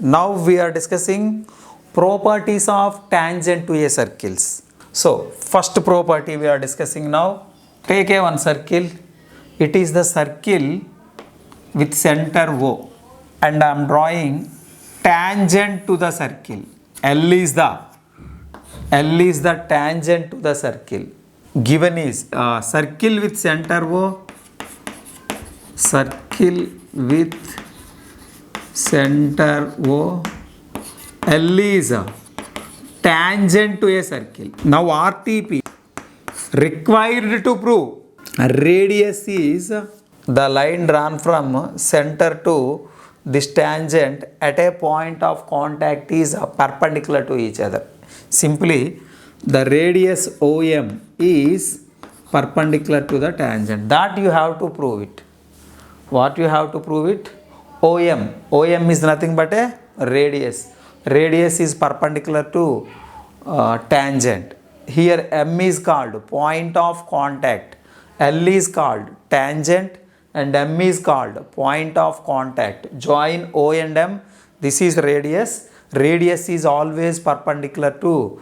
Now we are discussing properties of tangent to a circles. So first property we are discussing now. Take a one circle. It is the circle with center O, and I am drawing tangent to the circle. L is the tangent to the circle. Given is circle with center O, circle with center O, L is tangent to a circle. Now RTP required to prove radius is the line drawn from center to this tangent at a point of contact is perpendicular to each other. Simply the radius OM is perpendicular to the tangent. That you have to prove it. What you have to prove it? OM is nothing but a radius. Radius is perpendicular to tangent. Here M is called point of contact, L is called tangent, and M is called point of contact. Join O and M. This is radius. Radius is always perpendicular to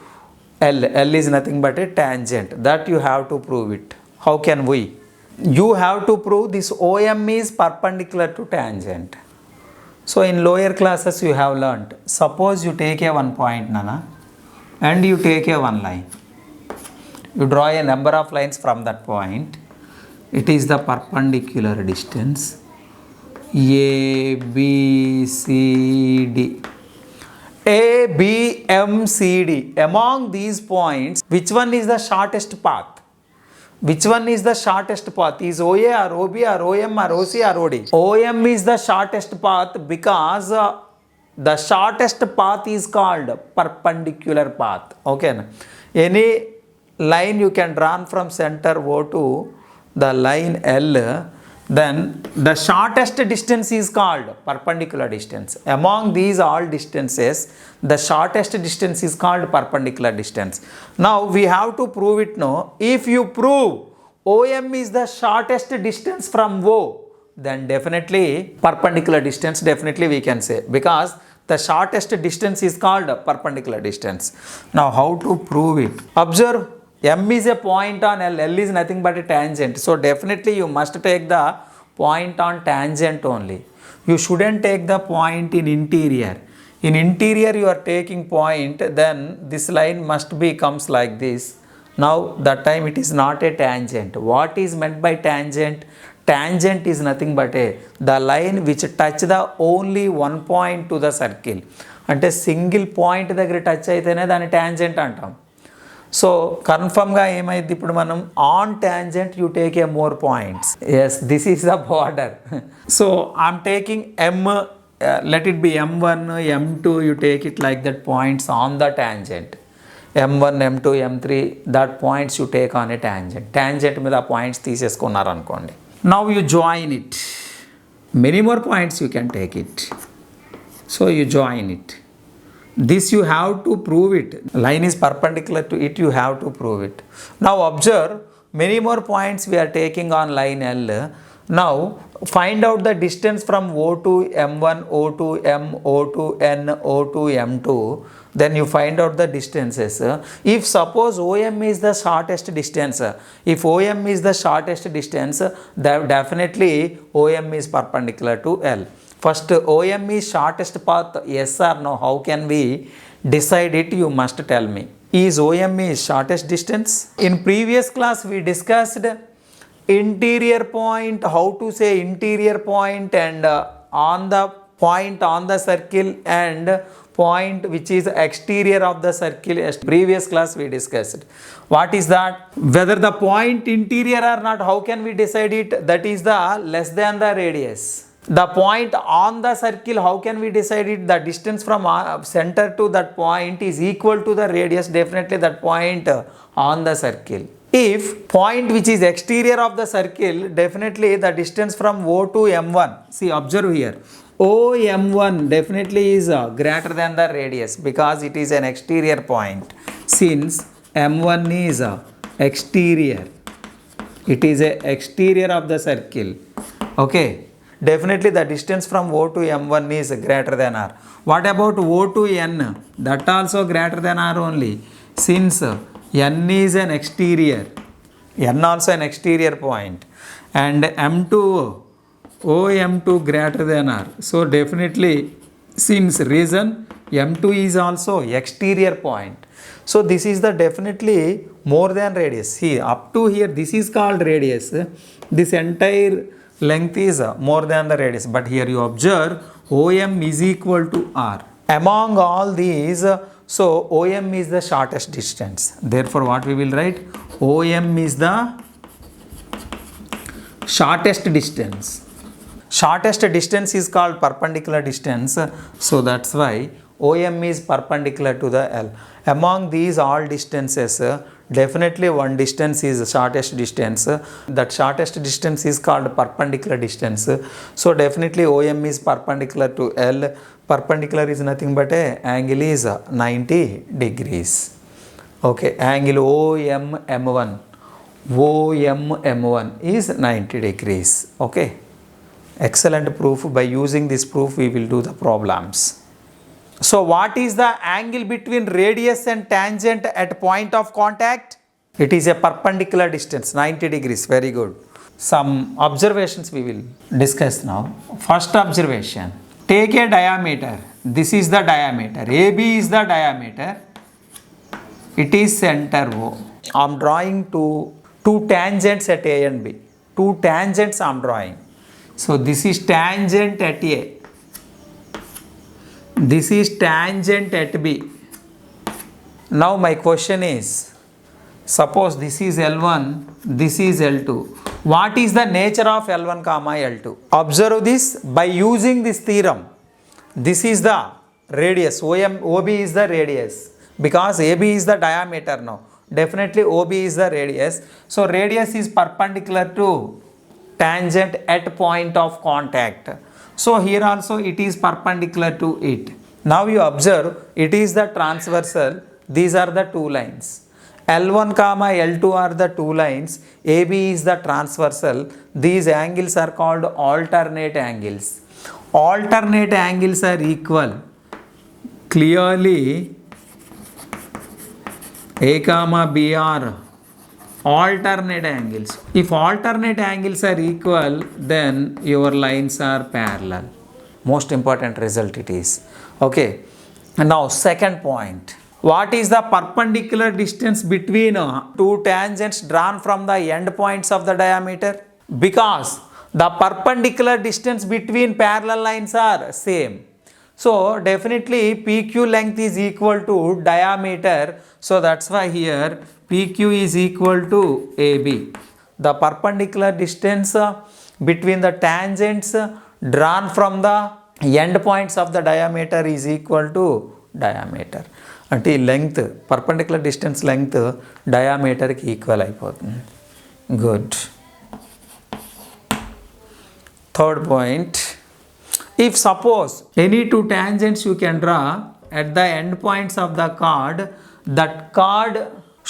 L. L is nothing but a tangent. That you have to prove it. How can we? You have to prove this OM is perpendicular to tangent. So in lower classes you have learnt. Suppose you take a one point, Nana, and you take a one line. You draw a number of lines from that point. It is the perpendicular distance A, B, C, D. A, B, M, C, D. Among these points, which one is the shortest path? Which one is the shortest path? Is OA or OB or OM or OC or OD? OM is the shortest path because the shortest path is called perpendicular path. Okay. Any line you can draw from center O to the line L, then the shortest distance is called perpendicular distance. Among these all distances, the shortest distance is called perpendicular distance. Now we have to prove it now. If you prove OM is the shortest distance from O, then definitely perpendicular distance definitely we can say, because the shortest distance is called perpendicular distance. Now how to prove it? Observe, M is a point on L. L is nothing but a tangent. So definitely you must take the point on tangent only. You shouldn't take the point in interior. In interior you are taking point, then this line must be comes like this. Now that time it is not a tangent. What is meant by tangent? Tangent is nothing but the line which touch the only one point to the circle. అంటే single point దగ్గర touch అయితేనే దాన్ని tangent అంటాం. So కన్ఫర్మ్గా ఏమైంది ఇప్పుడు మనం on tangent you take a more points. Yes, this is the border. So I'm taking M, let it be M1, M2, you take it like that points on the tangent. M1, M2, M3, that points you take on a tangent. Tangent మీద ఆ points తీసేసుకున్నారు అనుకోండి. Now you join it. Many more points you can take it. So you join it. This you have to prove it. Line is perpendicular to it, you have to prove it. Now observe, many more points we are taking on line L. Now find out the distance from O to M1, O to M, O to N, O to M2. Then you find out the distances. If suppose OM is the shortest distance, if OM is the shortest distance, then definitely OM is perpendicular to L. First, OM is shortest path, yes or no? How can we decide it? You must tell me. Is OM is shortest distance? In previous class we discussed interior point, how to say interior point, and on the point on the circle and point which is exterior of the circle. Previous class we discussed. What is that? Whether the point interior or not, how can we decide it? That is the less than the radius. The point on the circle, how can we decide it? The distance from center to that point is equal to the radius, definitely that point on the circle. If point which is exterior of the circle, definitely the distance from O to M1. See, observe here. OM1 definitely is greater than the radius because it is an exterior point. Since M1 is exterior, it is a exterior of the circle. Okay. Definitely the distance from O to M1 is greater than R. What about O to N? That also greater than R only, since N is an exterior, N also an exterior point, and M to O, M2 greater than R. So definitely, since reason M2 is also exterior point, so this is the definitely more than radius. See, up to here this is called radius, this entire length is more than the radius, but here you observe OM is equal to R. Among all these, so OM is the shortest distance. Therefore, what we will write? OM is the shortest distance. Shortest distance is called perpendicular distance. So that's why OM is perpendicular to the L. Among these all distances, definitely one distance is the shortest distance. That shortest distance is called perpendicular distance. So definitely OM is perpendicular to L. Perpendicular is nothing but a angle is 90 degrees. Okay, angle OM-M1. OM-M1 is 90 degrees. Okay. Excellent proof. By using this proof, we will do the problems. So what is the angle between radius and tangent at point of contact? It is a perpendicular distance, 90 degrees. Very good. Some observations we will discuss now. First observation. Take a diameter. This is the diameter. AB is the diameter. It is center O. I am drawing two tangents at A and B. Two tangents I am drawing. So this is tangent at A. This is tangent at B. Now my question is, suppose this is L1, this is L2. What is the nature of L1 comma L2? Observe this by using this theorem. This is the radius. OB is the radius. Because AB is the diameter now. Definitely OB is the radius. So radius is perpendicular to tangent at point of contact. So here also it is perpendicular to it. Now you observe it is the transversal. These are the two lines. L1 comma L2 are the two lines. AB is the transversal. These angles are called alternate angles. Alternate angles are equal. Clearly A comma B are alternate angles. If alternate angles are equal, then your lines are parallel. Most important result it is. Okay. Now second point. What is the perpendicular distance between two tangents drawn from the end points of the diameter? Because the perpendicular distance between parallel lines are same. So definitely PQ length is equal to diameter. So that's why here PQ is equal to AB. The perpendicular distance between the tangents drawn from the end points of the diameter is equal to diameter. అంటే length, perpendicular distance length diameter కి equal అయిపోతుంది. Good. Third point. If suppose any two tangents you can draw at the end points of the chord, that chord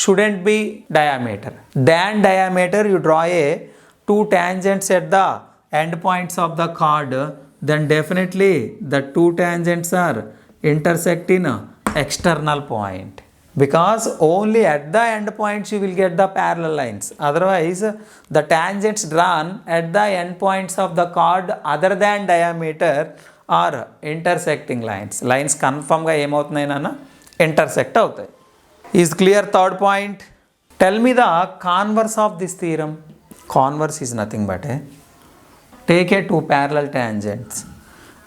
shouldn't be diameter. Than diameter you draw a two tangents at the end points of the chord, then definitely the two tangents are intersect in external point. Because only at the end points you will get the parallel lines. Otherwise the tangents drawn at the end points of the chord other than diameter are intersecting lines. Lines confirm ga ఏమవుతున్నాయి నాన్న intersect అవుతాయి. Is clear? Third point. Tell me the converse of this theorem. Converse is nothing but take a two parallel tangents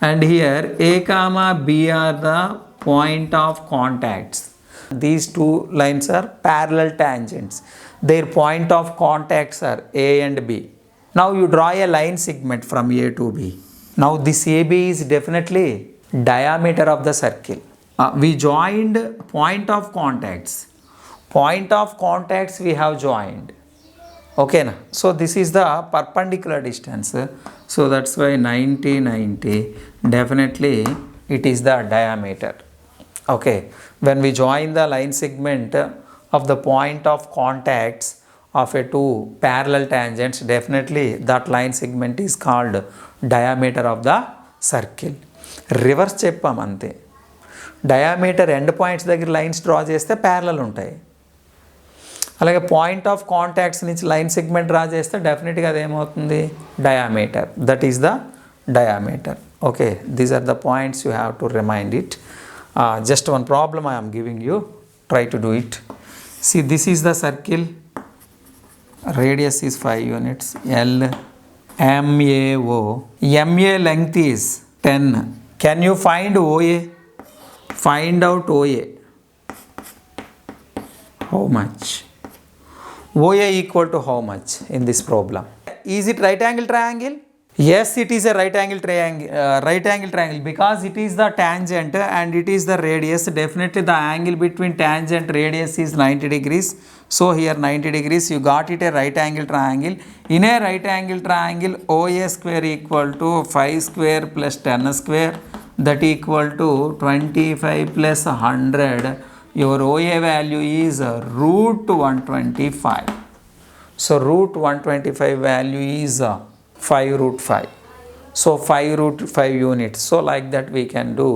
and here A comma B are the point of contacts. These two lines are parallel tangents. Their point of contacts are A and B. Now you draw a line segment from A to B. Now this AB is definitely diameter of the circle. We joined point of contacts. Point of contacts we have joined. Okay na? So this is the perpendicular distance. So that's why 90 definitely it is the diameter. Okay, when we join the line segment of the point of contacts of a two parallel tangents, definitely that line segment is called diameter of the circle. Reverse చెప్పాం అంతే. Diameter end points దగ్గర lines draw చేస్తే parallel ఉంటాయి. అలాగే point of contacts నుంచి line segment draw చేస్తే డెఫినెట్గా అదేమవుతుంది, diameter. That is the diameter. Okay, these are the points you have to remind it. Just one problem I am giving you, try to do it. See, this is the circle, radius is 5 units, L, MAO, MA length is 10. Can you find OA? Find out OA. How much? OA equal to how much in this problem? Is it right angle triangle? Yes, it is a right angle triangle because it is the tangent and it is the radius. Definitely the angle between tangent radius is 90 degrees. So here 90 degrees, you got it a right angle triangle. In a right angle triangle, OA square equal to 5 square plus 10 square, that equal to 25 plus 100. Your OA value is root 125. So root 125 value is 5 root 5. So 5 root 5 units. So like that we can do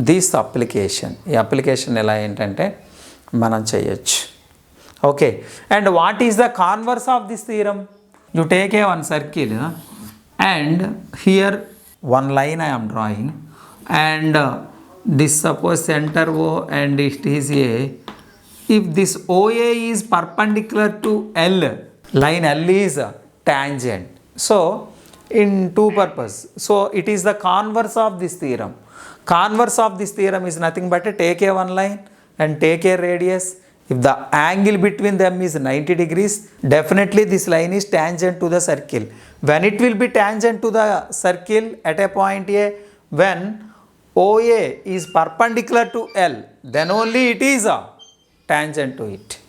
this application. ఈ application ఎలా ఏంటంటే మనం చేయొచ్చు. Okay, and what is the converse of this theorem? You take a one circle and here one line I am drawing and this suppose centre O and it is A. If this OA is perpendicular to L, line L is tangent. So in two purpose, so it is the converse of this theorem. Converse of this theorem is nothing but take a one line and take a radius. If the angle between them is 90 degrees, definitely this line is tangent to the circle. When it will be tangent to the circle at a point A, when OA is perpendicular to L, then only it is a tangent to it.